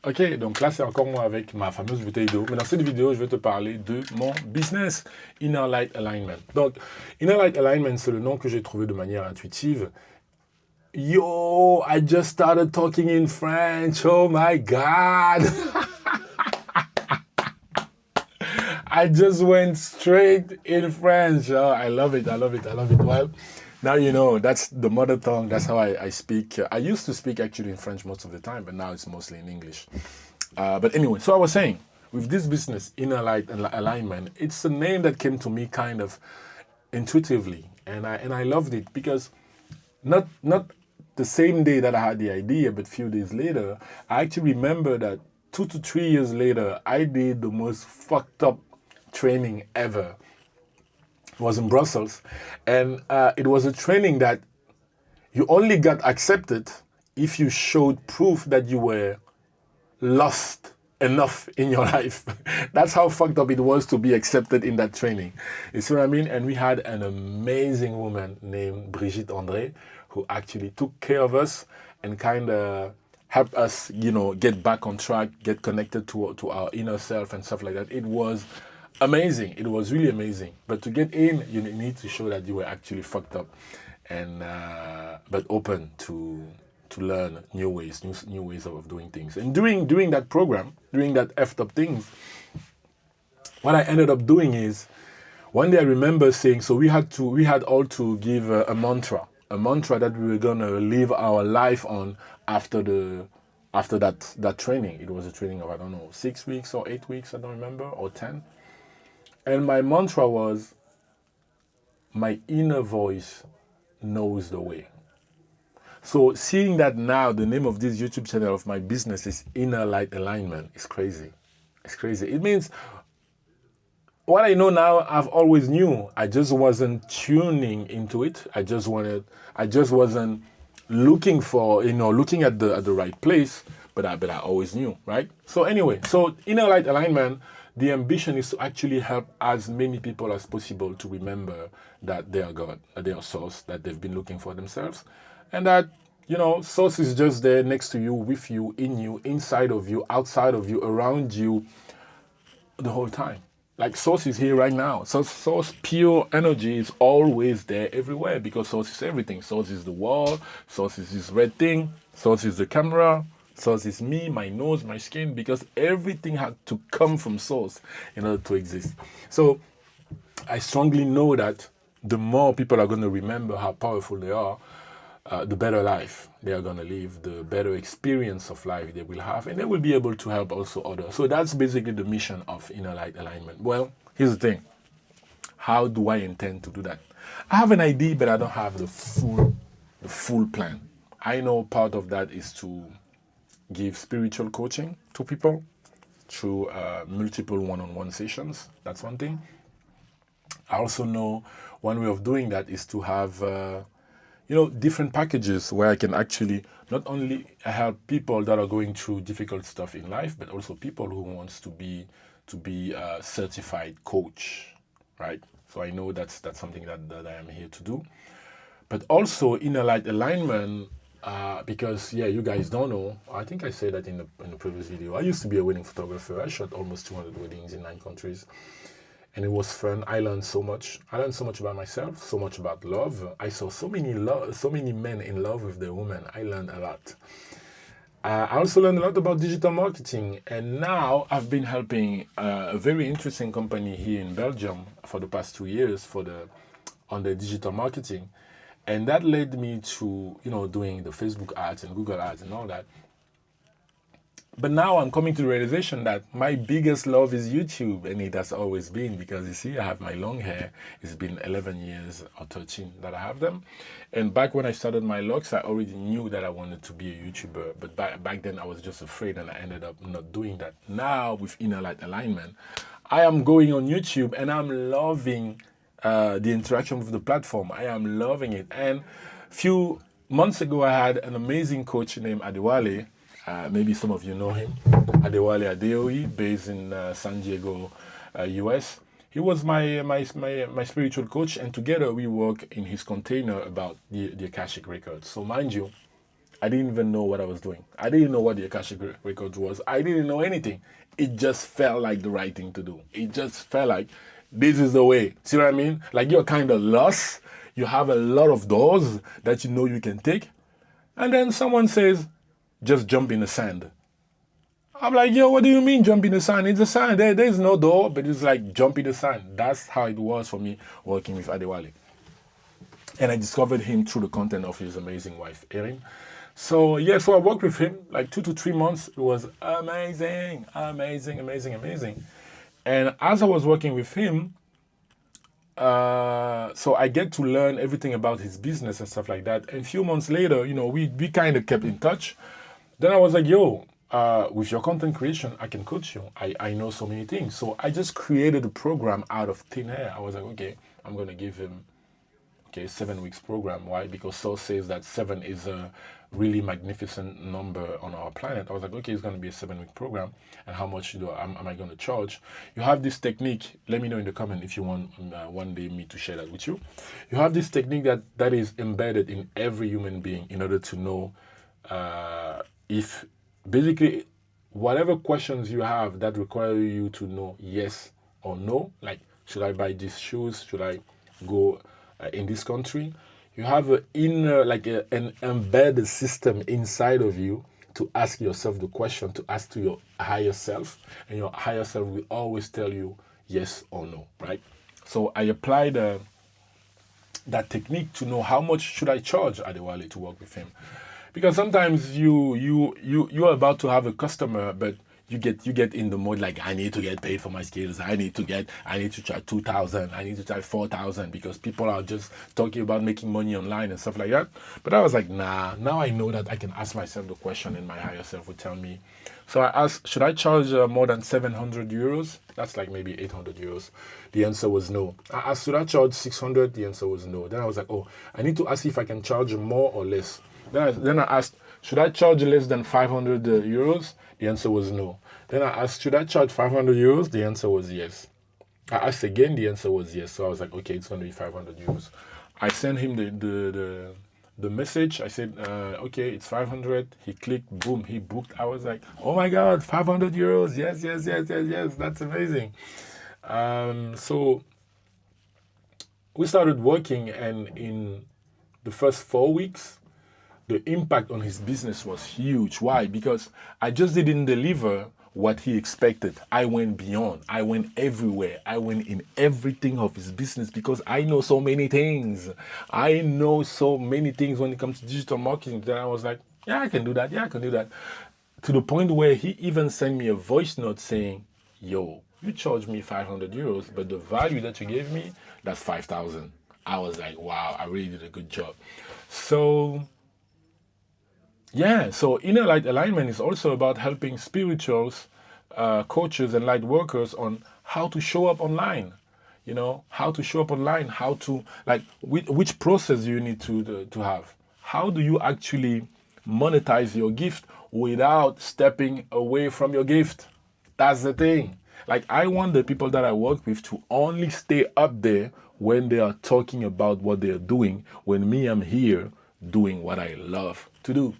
Ok, donc là, c'est encore moi avec ma fameuse bouteille d'eau. Mais dans cette vidéo, je vais te parler de mon business, Inner Light Alignment. Donc, Inner Light Alignment, c'est le nom que j'ai trouvé de manière intuitive. Yo, I just started talking in French. Oh my God. I just went straight in French. Oh, I love it. I love it. I love it. Well, now you know that's the mother tongue. That's how I speak. I used to speak actually in French most of the time, but now it's mostly in English. But anyway, so I was saying, with this business, Inner Light and Alignment, it's a name that came to me kind of intuitively, and I loved it because not the same day that I had the idea, but a few days later, I actually remember that 2 to 3 years later, I did the most fucked up training ever. It was in Brussels, and it was a training that you only got accepted if you showed proof that you were lost enough in your life. That's how fucked up it was to be accepted in that training. You see what I mean? And we had an amazing woman named Brigitte André who actually took care of us and kind of helped us, get back on track, get connected to our inner self and stuff like that. It was amazing. It was really amazing. But to get in, you need to show that you were actually fucked up and but open to learn new ways, new ways of doing things. And during that program, during that effed up things, what I ended up doing is one day I remember saying, so we had all to give a mantra that we were gonna live our life on after that training. It was a training of, I don't know, 6 weeks or 8 weeks, I don't remember, or 10. And my mantra was, my inner voice knows the way. So seeing that now the name of this YouTube channel of my business is Inner Light Alignment is crazy. It's crazy. It means what I know now, I've always knew. I just wasn't tuning into it. I just wasn't looking looking at the right place, but I always knew, right? So anyway, so Inner Light Alignment, the ambition is to actually help as many people as possible to remember that they are God, that they are source, that they've been looking for themselves, and that, source is just there next to you, with you, in you, inside of you, outside of you, around you, the whole time. Like source is here right now. So source pure energy is always there everywhere because source is everything. Source is the wall, source is this red thing, source is the camera, source is me, my nose, my skin, because everything had to come from source in order to exist. So I strongly know that the more people are going to remember how powerful they are, the better life they are going to live, the better experience of life they will have, and they will be able to help also others. So that's basically the mission of Inner Light Alignment. Well, here's the thing. How do I intend to do that? I have an idea, but I don't have the full plan. I know part of that is to give spiritual coaching to people through multiple one-on-one sessions. That's one thing. I also know one way of doing that is to have different packages where I can actually not only help people that are going through difficult stuff in life, but also people who wants to be a certified coach, right? So I know that's something that I am here to do. But also Inner Light Alignment, because you guys don't know, I think I said that in the previous video. I used to be a wedding photographer. I shot almost 200 weddings in 9 countries. And it was fun. I learned so much. I learned so much about myself, so much about love. I saw so many men in love with their women. I learned a lot. I also learned a lot about digital marketing. And now I've been helping a very interesting company here in Belgium for the past 2 years on the digital marketing. And that led me to, doing the Facebook ads and Google ads and all that. But now I'm coming to the realization that my biggest love is YouTube, and it has always been, because you see, I have my long hair. It's been 11 years or 13 that I have them. And back when I started my locks, I already knew that I wanted to be a YouTuber. But back then I was just afraid, and I ended up not doing that. Now with Inner Light Alignment, I am going on YouTube, and I'm loving the interaction with the platform. I am loving it. And a few months ago, I had an amazing coach named Adewale. Maybe some of you know him, Adewale Adeoye, based in San Diego, US. He was my spiritual coach, and together we work in his container about the Akashic records. So mind you, I didn't even know what I was doing. I didn't know what the Akashic Records was. I didn't know anything. It just felt like the right thing to do. It just felt like this is the way. See what I mean? Like you're kind of lost. You have a lot of doors that you know you can take. And then someone says, just jump in the sand. I'm like, yo, what do you mean jump in the sand? It's a sand. There's no door, but it's like jump in the sand. That's how it was for me working with Adewale. And I discovered him through the content of his amazing wife, Erin. So yeah, so I worked with him like 2 to 3 months. It was amazing, amazing, amazing, amazing. And as I was working with him, so I get to learn everything about his business and stuff like that. And a few months later, you know, we kind of kept in touch. Then I was like, yo, with your content creation, I can coach you. I know so many things. So I just created a program out of thin air. I was like, okay, I'm going to give him, 7 weeks program. Why? Because Source says that 7 is a really magnificent number on our planet. I was like, okay, it's going to be a 7-week program. And how much am I going to charge? You have this technique. Let me know in the comment if you want one day me to share that with you. You have this technique that is embedded in every human being in order to know if basically whatever questions you have that require you to know yes or no, like should I buy these shoes? Should I go in this country? You have an inner, like an embedded system inside of you to ask yourself the question, to ask to your higher self, and your higher self will always tell you yes or no, right? So I applied that technique to know how much should I charge Adewale to work with him, because sometimes you're about to have a customer, but you get in the mode like, I need to get paid for my skills. I need to charge 2,000. I need to charge 4,000 because people are just talking about making money online and stuff like that. But I was like, nah. Now I know that I can ask myself the question, and my higher self would tell me. So I asked, should I charge more than 700 euros? That's like maybe 800 euros. The answer was no. I asked, should I charge 600? The answer was no. Then I was like, oh, I need to ask if I can charge more or less. Then I asked, should I charge less than 500 euros? The answer was no. Then I asked, should I charge 500 euros? The answer was yes. I asked again, the answer was yes. So I was like, okay, it's going to be 500 euros. I sent him the message. I said, okay, it's 500. He clicked, boom, he booked. I was like, oh my God, 500 euros. Yes, yes, yes, yes, yes. That's amazing. So we started working, and in the first 4 weeks, the impact on his business was huge. Why? Because I just didn't deliver what he expected. I went beyond. I went everywhere. I went in everything of his business because I know so many things. I know so many things when it comes to digital marketing that I was like, yeah, I can do that. Yeah, I can do that. To the point where he even sent me a voice note saying, yo, you charged me 500 euros, but the value that you gave me, that's 5,000. I was like, wow, I really did a good job. So yeah, so inner light alignment is also about helping spirituals, coaches, and light workers on how to show up online. You know, how to show up online, how to, like, which process you need to have. How do you actually monetize your gift without stepping away from your gift? That's the thing. Like, I want the people that I work with to only stay up there when they are talking about what they're doing, when me, I'm here doing what I love to do.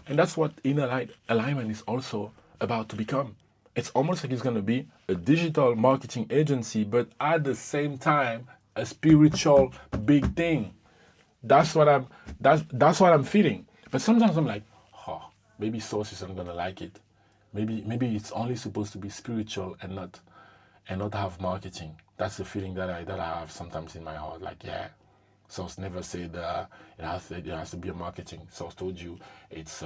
And that's what inner light alignment is also about to become. It's almost like it's going to be a digital marketing agency, but at the same time, a spiritual big thing. That's what I'm feeling. But sometimes I'm like, oh, maybe Source isn't gonna like it. Maybe it's only supposed to be spiritual and not have marketing. That's the feeling that I have sometimes in my heart. Like, yeah, Source never said it has to be a marketing. Source told you it's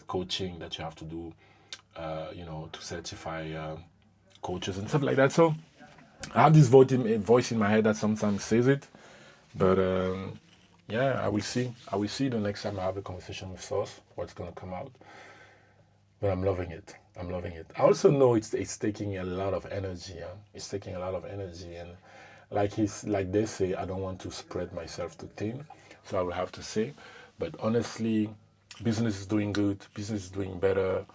coaching that you have to do, to certify coaches and stuff like that. So I have this voice in my head that sometimes says it, but yeah, I will see. I will see the next time I have a conversation with Source what's gonna come out. But I'm loving it. I'm loving it. I also know it's taking a lot of energy. Yeah? It's taking a lot of energy, and like they say, I don't want to spread myself too thin, so I will have to say. But honestly, business is doing good. Business is doing better.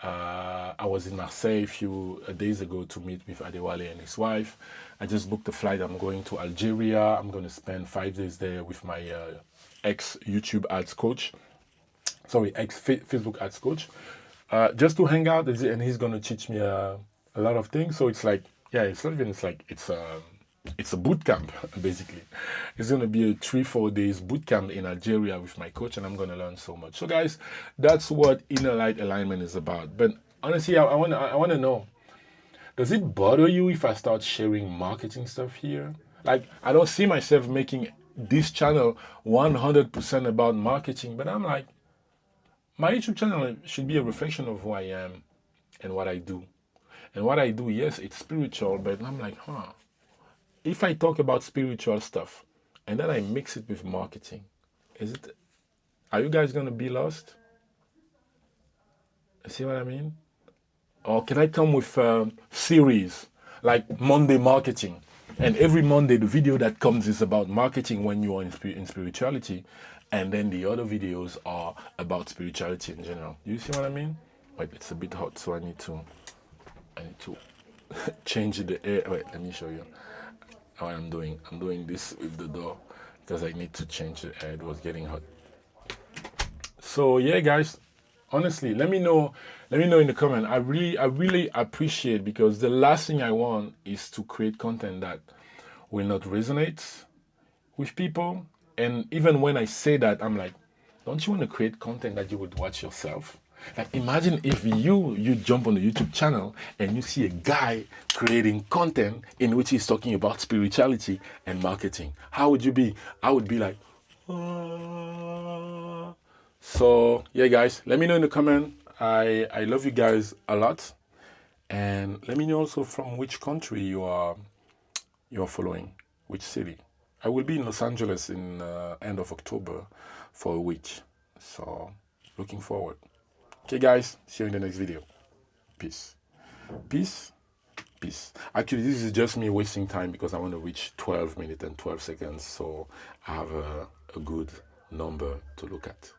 I was in Marseille a few days ago to meet with Adewale and his wife. I just booked a flight. I'm going to Algeria. I'm going to spend 5 days there with my ex YouTube ads coach. Sorry, ex Facebook ads coach. Just to hang out, and he's gonna teach me a lot of things. So it's like, yeah, it's not even. It's a boot camp basically. It's gonna be a 3-4 days boot camp in Algeria with my coach, and I'm gonna learn so much. So guys, that's what Inner Light Alignment is about. But honestly, I wanna know. Does it bother you if I start sharing marketing stuff here? Like, I don't see myself making this channel 100% about marketing, but I'm like, my YouTube channel should be a reflection of who I am and what I do. And what I do, yes, it's spiritual, but I'm like, if I talk about spiritual stuff and then I mix it with marketing, are you guys gonna be lost? See what I mean? Or can I come with series like Monday marketing? And every Monday, the video that comes is about marketing when you are in spirituality. And then the other videos are about spirituality in general. You see what I mean? Wait, it's a bit hot, so I need to change the air. Wait, let me show you what I'm doing. I'm doing this with the door because I need to change the air. It was getting hot. So yeah, guys, honestly, let me know in the comment. I really appreciate, because the last thing I want is to create content that will not resonate with people. And even when I say that, I'm like, don't you want to create content that you would watch yourself? Like, imagine if you jump on the YouTube channel and you see a guy creating content in which he's talking about spirituality and marketing. How would you be? I would be like, "Ah." So yeah, guys, let me know in the comment. I love you guys a lot, and let me know also from which country you are following, which city. I will be in Los Angeles in end of October for a week, so looking forward. Okay, guys, see you in the next video. Peace. Peace. Peace. Actually, this is just me wasting time because I want to reach 12 minutes and 12 seconds, so I have a good number to look at.